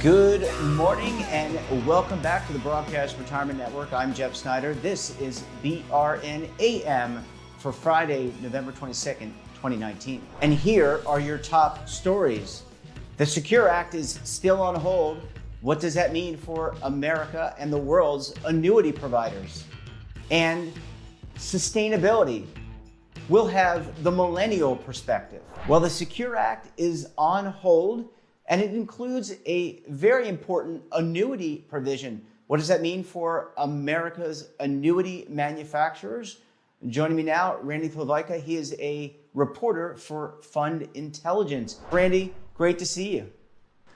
Good morning and welcome back to the Broadcast Retirement Network. I'm Jeff Snyder. This is BRN AM for Friday, November 22nd, 2019. And here are your top stories. The Secure Act is still on hold. What does that mean for America and the world's annuity providers? And sustainability. We'll have the millennial perspective. Well, the Secure Act is on hold, and it includes a very important annuity provision. What does that mean for America's annuity manufacturers? Joining me now, Randy Tlavica. He is a reporter for Fund Intelligence. Randy, great to see you.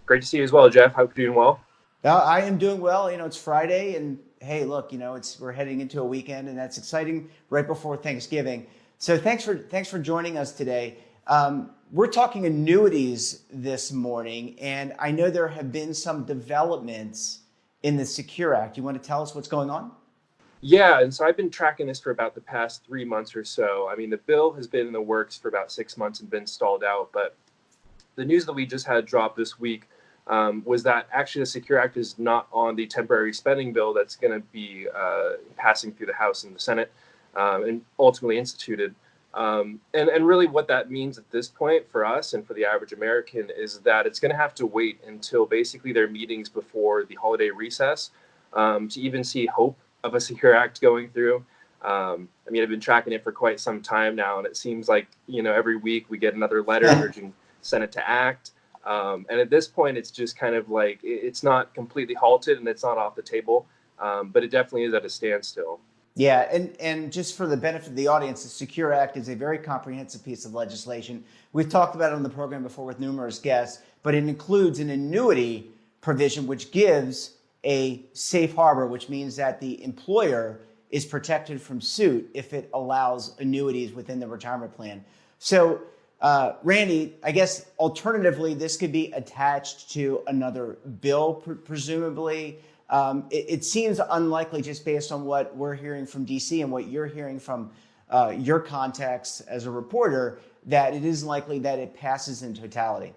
Great to see you as well, Jeff. Hope you're doing well. I am doing well. It's Friday, and hey, look, we're heading into a weekend, and that's exciting right before Thanksgiving. So thanks for joining us today. We're talking annuities this morning, and I know there have been some developments in the Secure Act. You want to tell us what's going on? Yeah, and so I've been tracking this for about the past 3 months or so. I mean, the bill has been in the works for about 6 months and been stalled out, but the news that we just had dropped this week was that actually the Secure Act is not on the temporary spending bill that's going to be passing through the House and the Senate and ultimately instituted. And really what that means at this point for us and for the average American is that it's going to have to wait until basically their meetings before the holiday recess to even see hope of a Secure Act going through. I've been tracking it for quite some time now, and it seems like, every week we get another letter urging Senate to act. And at this point, it's just kind of like, it's not completely halted and it's not off the table, but it definitely is at a standstill. Yeah, and just for the benefit of the audience, the Secure Act is a very comprehensive piece of legislation. We've talked about it on the program before with numerous guests, but it includes an annuity provision which gives a safe harbor, which means that the employer is protected from suit if it allows annuities within the retirement plan. So, Randy, I guess alternatively, this could be attached to another bill, presumably. It seems unlikely just based on what we're hearing from DC and what you're hearing from your contacts as a reporter, that it is likely that it passes in totality.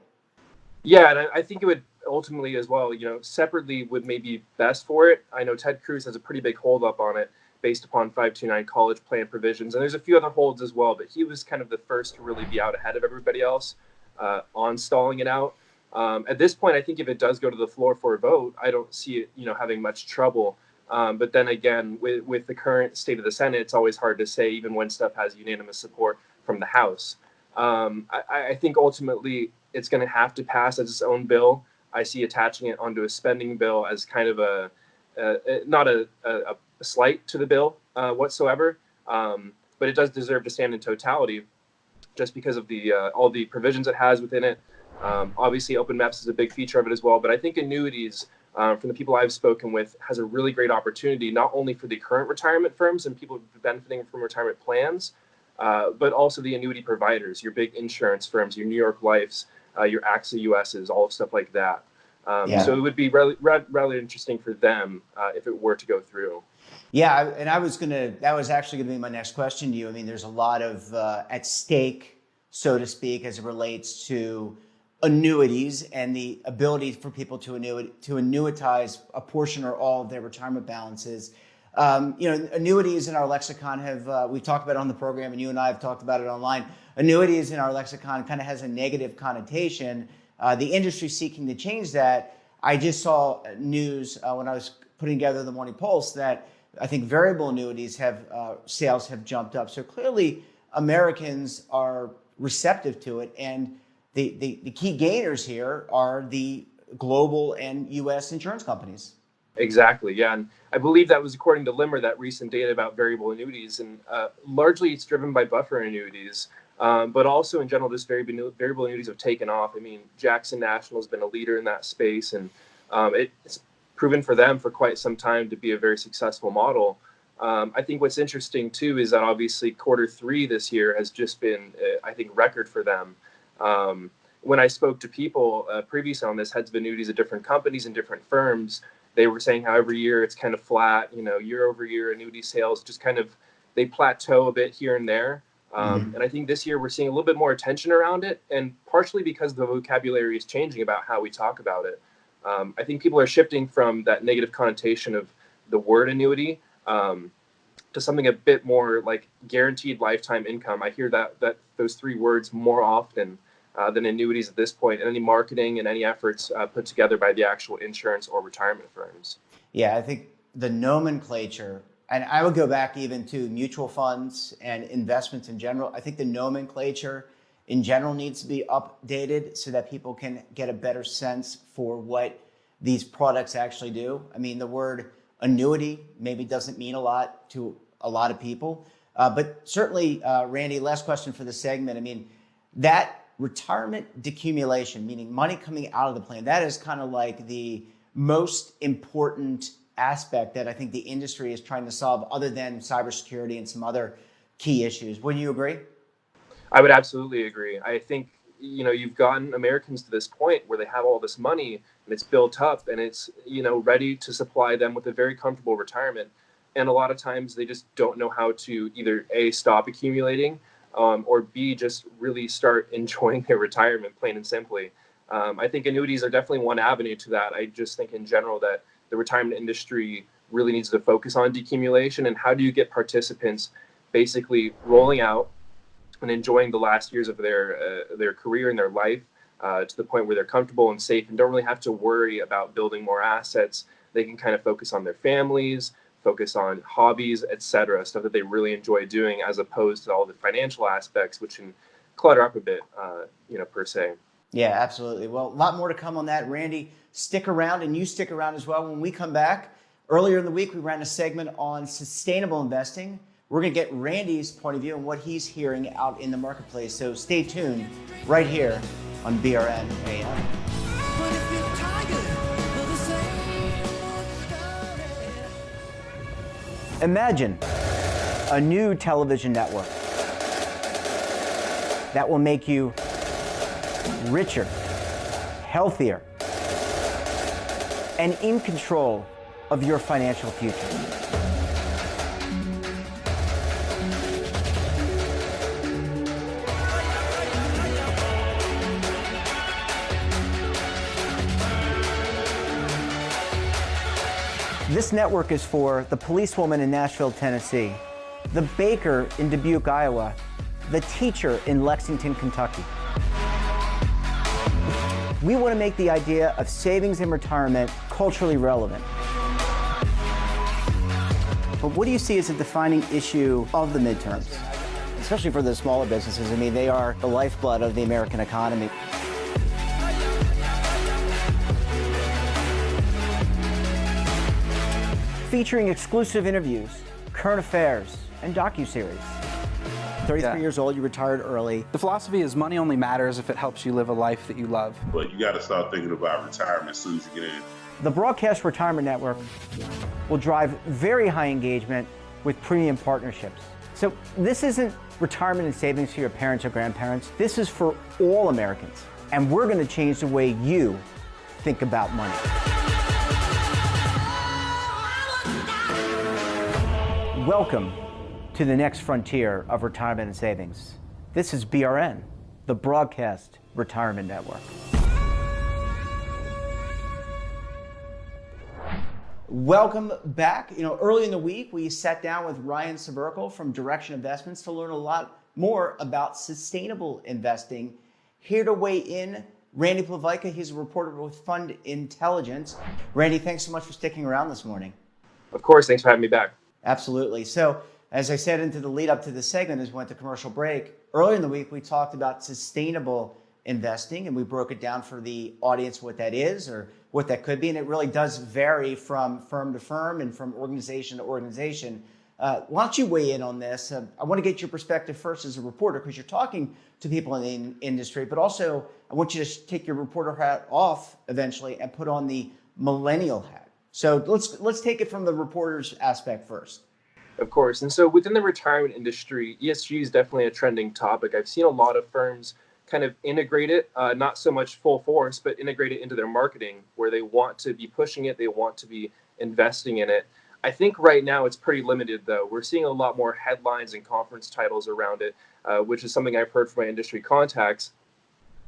Yeah, and I think it would ultimately as well, separately would maybe best for it. I know Ted Cruz has a pretty big holdup on it based upon 529 college plan provisions. And there's a few other holds as well, but he was kind of the first to really be out ahead of everybody else on stalling it out. At this point, I think if it does go to the floor for a vote, I don't see it, having much trouble. But then again, with the current state of the Senate, it's always hard to say, even when stuff has unanimous support from the House. I think ultimately it's going to have to pass as its own bill. I see attaching it onto a spending bill as kind of not a slight to the bill whatsoever, but it does deserve to stand in totality just because of the all the provisions it has within it. Obviously, open maps is a big feature of it as well, but I think annuities, from the people I've spoken with, has a really great opportunity, not only for the current retirement firms and people benefiting from retirement plans, but also the annuity providers, your big insurance firms, your New York Lifes, your AXA USs, all stuff like that. So it would be rather interesting for them if it were to go through. Yeah, and that was actually going to be my next question to you. I mean, there's a lot of at stake, so to speak, as it relates to annuities and the ability for people to annuitize a portion or all of their retirement balances. Annuities in our lexicon we've talked about it on the program, and you and I have talked about it online. Annuities in our lexicon kind of has a negative connotation. The industry seeking to change that. I just saw news when I was putting together the Morning Pulse that I think variable annuities sales have jumped up. So clearly Americans are receptive to it, and the key gainers here are the global and U.S. insurance companies. Exactly, yeah. And I believe that was according to Limmer, that recent data about variable annuities. And largely it's driven by buffer annuities, but also in general, just variable annuities have taken off. I mean, Jackson National has been a leader in that space, and it's proven for them for quite some time to be a very successful model. I think what's interesting, too, is that obviously Q3 this year has just been, I think, record for them. When I spoke to people previously on this, heads of annuities at different companies and different firms, they were saying how every year it's kind of flat, year over year annuity sales just kind of, they plateau a bit here and there. And I think this year we're seeing a little bit more attention around it, and partially because the vocabulary is changing about how we talk about it. I think people are shifting from that negative connotation of the word annuity to something a bit more like guaranteed lifetime income. I hear that those three words more often than annuities at this point, and any marketing and any efforts put together by the actual insurance or retirement firms. Yeah, I think the nomenclature, and I would go back even to mutual funds and investments in general. I think the nomenclature in general needs to be updated so that people can get a better sense for what these products actually do. I mean, the word annuity maybe doesn't mean a lot to a lot of people, but certainly, Randy, last question for the segment. I mean, that retirement decumulation, meaning money coming out of the plan, that is kind of like the most important aspect that I think the industry is trying to solve, other than cybersecurity and some other key issues. Wouldn't you agree? I would absolutely agree. I think, you've gotten Americans to this point where they have all this money and it's built up and it's, ready to supply them with a very comfortable retirement. And a lot of times they just don't know how to either A, stop accumulating, or B, just really start enjoying their retirement, plain and simply. I think annuities are definitely one avenue to that. I just think in general that the retirement industry really needs to focus on decumulation, and how do you get participants basically rolling out and enjoying the last years of their career and their life to the point where they're comfortable and safe and don't really have to worry about building more assets. They can kind of focus on their families, focus on hobbies, etc., stuff that they really enjoy doing, as opposed to all the financial aspects, which can clutter up a bit, per se. Yeah, absolutely. Well, a lot more to come on that. Randy, stick around, and you stick around as well. When we come back, earlier in the week, we ran a segment on sustainable investing. We're going to get Randy's point of view and what he's hearing out in the marketplace. So stay tuned right here on BRN AM. Imagine a new television network that will make you richer, healthier, and in control of your financial future. This network is for the policewoman in Nashville, Tennessee, the baker in Dubuque, Iowa, the teacher in Lexington, Kentucky. We want to make the idea of savings and retirement culturally relevant. But what do you see as a defining issue of the midterms, especially for the smaller businesses? I mean, they are the lifeblood of the American economy. Featuring exclusive interviews, current affairs, and docuseries. 33 years old, you retired early. The philosophy is money only matters if it helps you live a life that you love. But you got to start thinking about retirement as soon as you get in. The Broadcast Retirement Network will drive very high engagement with premium partnerships. So this isn't retirement and savings for your parents or grandparents. This is for all Americans. And we're going to change the way you think about money. Welcome to the next frontier of retirement and savings. This is BRN, the Broadcast Retirement Network. Welcome back. Early in the week, we sat down with Ryan Severkel from Direction Investments to learn a lot more about sustainable investing. Here to weigh in, Randy Plavaika. He's a reporter with Fund Intelligence. Randy, thanks so much for sticking around this morning. Of course, thanks for having me back. Absolutely. So, as I said into the lead up to this segment, as we went to commercial break, earlier in the week, we talked about sustainable investing, and we broke it down for the audience what that is or what that could be. And it really does vary from firm to firm and from organization to organization. Why don't you weigh in on this? I want to get your perspective first as a reporter, because you're talking to people in the industry, but also I want you to take your reporter hat off eventually and put on the millennial hat. So let's take it from the reporter's aspect first. Of course. And so within the retirement industry, ESG is definitely a trending topic. I've seen a lot of firms kind of integrate it, not so much full force, but integrate it into their marketing where they want to be pushing it, they want to be investing in it. I think right now it's pretty limited, though. We're seeing a lot more headlines and conference titles around it, which is something I've heard from my industry contacts,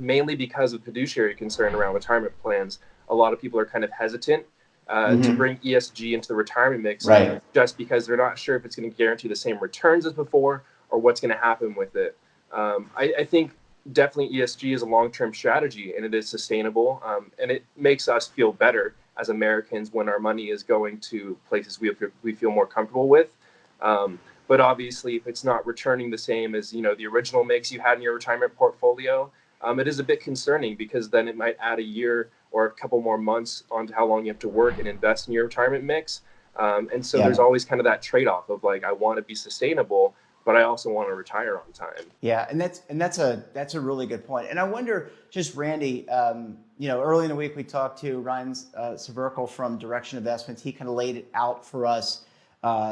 mainly because of fiduciary concern around retirement plans. a lot of people are kind of hesitant to bring ESG into the retirement mix, Right. just because they're not sure if it's going to guarantee the same returns as before or what's going to happen with it. I think definitely ESG is a long-term strategy, and it is sustainable, and it makes us feel better as Americans when our money is going to places we feel more comfortable with. But obviously, if it's not returning the same as the original mix you had in your retirement portfolio, it is a bit concerning, because then it might add a year or a couple more months onto how long you have to work and invest in your retirement mix. And so there's always kind of that trade-off of like, I want to be sustainable, but I also want to retire on time. Yeah, and that's a really good point. And I wonder, just Randy, early in the week we talked to Ryan Severkel from Direction Investments. He kind of laid it out for us,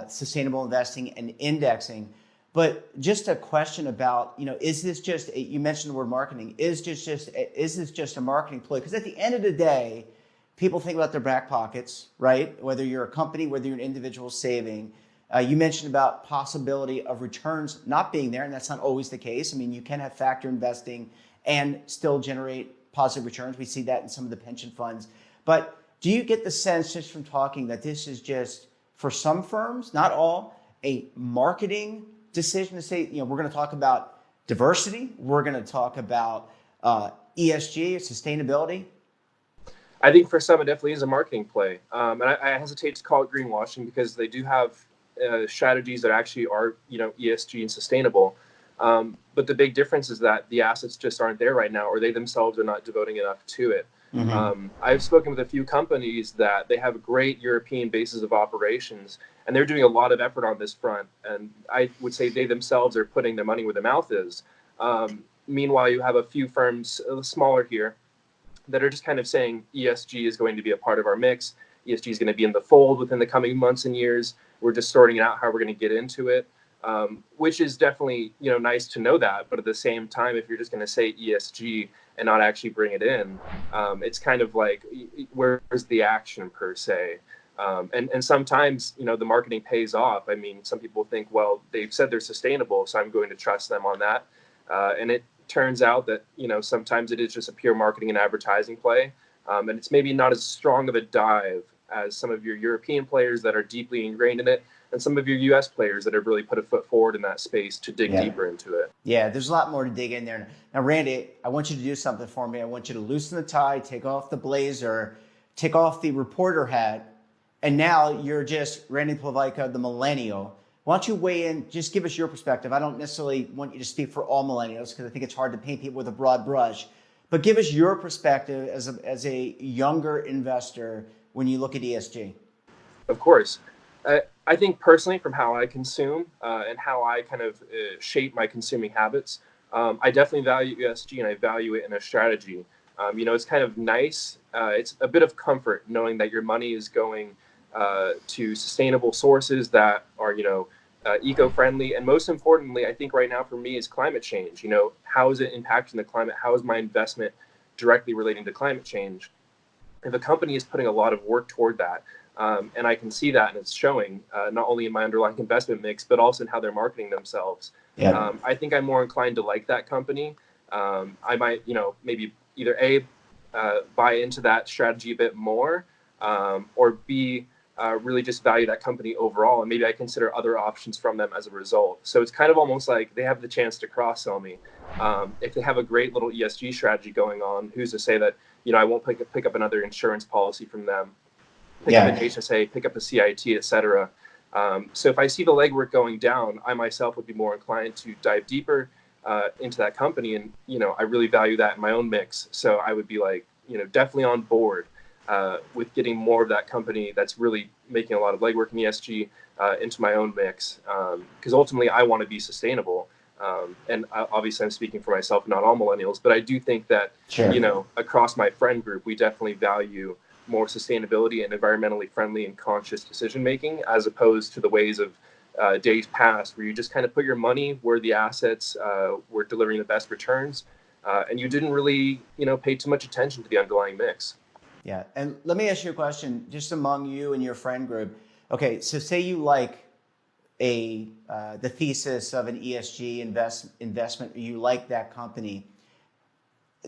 sustainable investing and indexing. But just a question about, is this just, you mentioned the word marketing, is this just a marketing ploy? Because at the end of the day, people think about their back pockets, right? Whether you're a company, whether you're an individual saving. You mentioned about possibility of returns not being there, and that's not always the case. I mean, you can have factor investing and still generate positive returns. We see that in some of the pension funds. But do you get the sense just from talking that this is just, for some firms, not all, a marketing decision to say, we're going to talk about diversity, we're going to talk about ESG, sustainability? I think for some, it definitely is a marketing play. And I hesitate to call it greenwashing, because they do have strategies that actually are, ESG and sustainable. But the big difference is that the assets just aren't there right now, or they themselves are not devoting enough to it. I've spoken with a few companies that they have great European bases of operations, and they're doing a lot of effort on this front. And I would say they themselves are putting their money where their mouth is. Meanwhile, you have a few firms, smaller here, that are just kind of saying ESG is going to be a part of our mix. ESG is going to be in the fold within the coming months and years. We're just sorting out how we're going to get into it, which is definitely, nice to know that. But at the same time, if you're just going to say ESG and not actually bring it in, it's kind of like, where's the action per se? And sometimes, the marketing pays off. I mean, some people think, well, they've said they're sustainable, so I'm going to trust them on that. And it turns out that, sometimes it is just a pure marketing and advertising play. And it's maybe not as strong of a dive as some of your European players that are deeply ingrained in it, and some of your US players that have really put a foot forward in that space to dig deeper into it. Yeah, there's a lot more to dig in there. Now, Randy, I want you to do something for me. I want you to loosen the tie, take off the blazer, take off the reporter hat, and now you're just Randy Plavaika, the millennial. Why don't you weigh in, just give us your perspective. I don't necessarily want you to speak for all millennials, because I think it's hard to paint people with a broad brush, but give us your perspective as a younger investor when you look at ESG. Of course. I think personally, from how I consume and how I kind of shape my consuming habits, I definitely value ESG, and I value it in a strategy. It's kind of nice. It's a bit of comfort knowing that your money is going to sustainable sources that are, eco-friendly. And most importantly, I think right now for me is climate change. How is it impacting the climate? How is my investment directly relating to climate change? If a company is putting a lot of work toward that, and I can see that, and it's showing not only in my underlying investment mix, but also in how they're marketing themselves. I think I'm more inclined to like that company. I might, maybe either buy into that strategy a bit more, or B, really just value that company overall, and maybe I consider other options from them as a result. So it's kind of almost like they have the chance to cross-sell me. If they have a great little ESG strategy going on, who's to say that, I won't pick up another insurance policy from them, pick up an HSA, pick up a CIT, etc. So if I see the legwork going down, I myself would be more inclined to dive deeper into that company. And, I really value that in my own mix. So I would be like, definitely on board with getting more of that company that's really making a lot of legwork in ESG into my own mix. Because ultimately I want to be sustainable. And obviously I'm speaking for myself, not all millennials, but I do think that, across my friend group, we definitely value more sustainability and environmentally friendly and conscious decision-making, as opposed to the ways of days past, where you just kind of put your money where the assets were delivering the best returns. And you didn't really, pay too much attention to the underlying mix. Yeah. And let me ask you a question, just among you and your friend group. Okay, so say you like the thesis of an ESG investment, you like that company.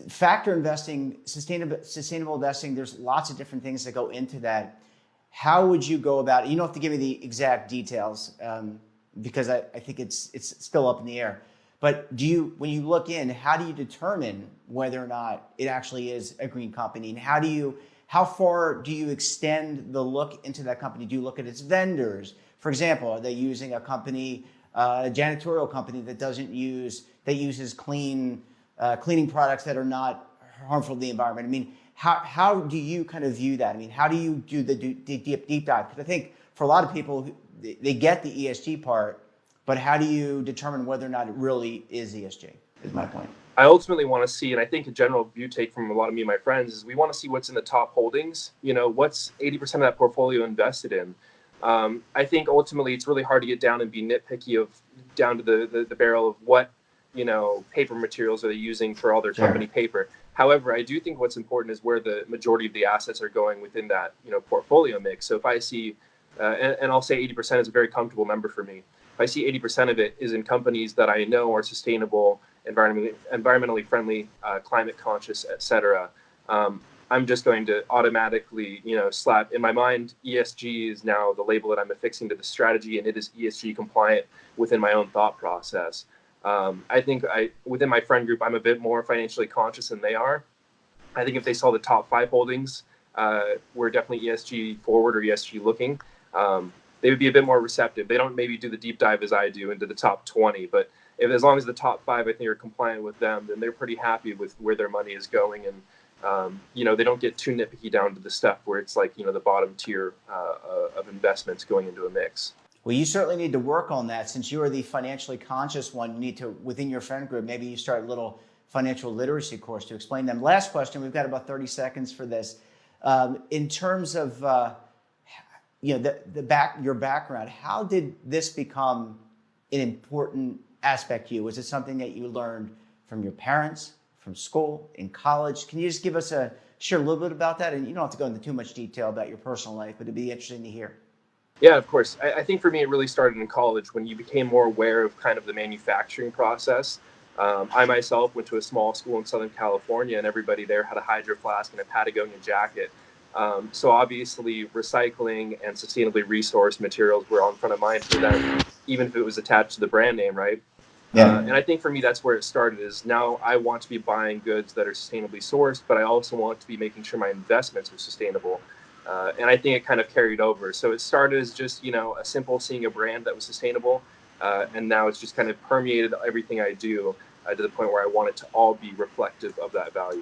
factor investing, sustainable investing, there's lots of different things that go into that. How would you go about it? You don't have to give me the exact details because I think it's still up in the air. But when you look in, how do you determine whether or not it actually is a green company? And how far do you extend the look into that company? Do you look at its vendors? For example, are they using a company, a janitorial company that uses cleaning products that are not harmful to the environment? I mean, how do you kind of view that? I mean, how do you do the deep dive? Because I think for a lot of people, they get the ESG part, but how do you determine whether or not it really is ESG, is my point. I ultimately want to see, and I think a general view take from a lot of me and my friends is we want to see what's in the top holdings. What's 80% of that portfolio invested in? I think ultimately it's really hard to get down and be nitpicky down to the barrel of what, paper materials are they using for all their company paper. However, I do think what's important is where the majority of the assets are going within that, portfolio mix. So if I see, and I'll say 80% is a very comfortable number for me. If I see 80% of it is in companies that I know are sustainable, environmentally friendly, climate conscious, et cetera, I'm just going to automatically, slap in my mind, ESG is now the label that I'm affixing to the strategy, and it is ESG compliant within my own thought process. I think within my friend group, I'm a bit more financially conscious than they are. I think if they saw the top 5 holdings, were definitely ESG forward or ESG looking, they would be a bit more receptive. They don't maybe do the deep dive as I do into the top 20, but as long as the top 5, I think, are compliant with them, then they're pretty happy with where their money is going. And, they don't get too nitpicky down to the stuff where it's like, the bottom tier of investments going into a mix. Well, you certainly need to work on that. Since you are the financially conscious one, you need to, within your friend group, maybe you start a little financial literacy course to explain them. Last question, we've got about 30 seconds for this. In terms of, your background, how did this become an important aspect to you? Was it something that you learned from your parents, from school, in college? Can you just share a little bit about that? And you don't have to go into too much detail about your personal life, but it'd be interesting to hear. Yeah, of course. I think for me, it really started in college when you became more aware of kind of the manufacturing process. I myself went to a small school in Southern California, and everybody there had a Hydro Flask and a Patagonia jacket. So obviously, recycling and sustainably resourced materials were on front of mind for them, even if it was attached to the brand name, right? Yeah. And I think for me, that's where it started. Is now I want to be buying goods that are sustainably sourced, but I also want to be making sure my investments are sustainable. And I think it kind of carried over. So it started as just, a simple seeing a brand that was sustainable. And now it's just kind of permeated everything I do to the point where I want it to all be reflective of that value.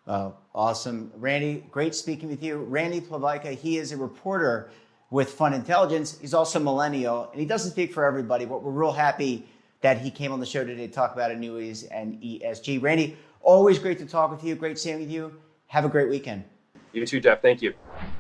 Oh, awesome. Randy, great speaking with you. Randy Plavaika, he is a reporter with Fund Intelligence. He's also millennial, and he doesn't speak for everybody, but we're real happy that he came on the show today to talk about annuities and ESG. Randy, always great to talk with you. Great seeing with you. Have a great weekend. You too, Jeff. Thank you.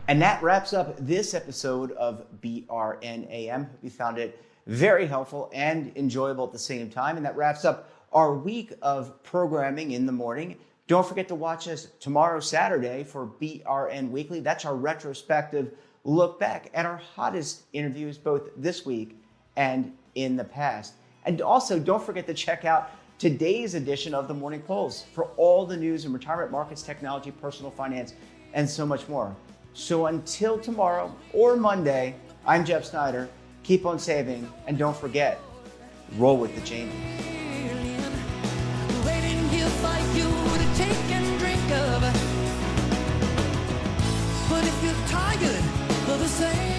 And that wraps up this episode of BRN AM. We found it very helpful and enjoyable at the same time. And that wraps up our week of programming in the morning. Don't forget to watch us tomorrow, Saturday, for BRN Weekly. That's our retrospective look back at our hottest interviews both this week and in the past. And also, don't forget to check out today's edition of the Morning Polls for all the news in retirement markets, technology, personal finance, and so much more. So until tomorrow or Monday, I'm Jeff Snyder. Keep on saving, and don't forget, roll with the changes. Waiting here for you to take and drink of. But if you're tired of the same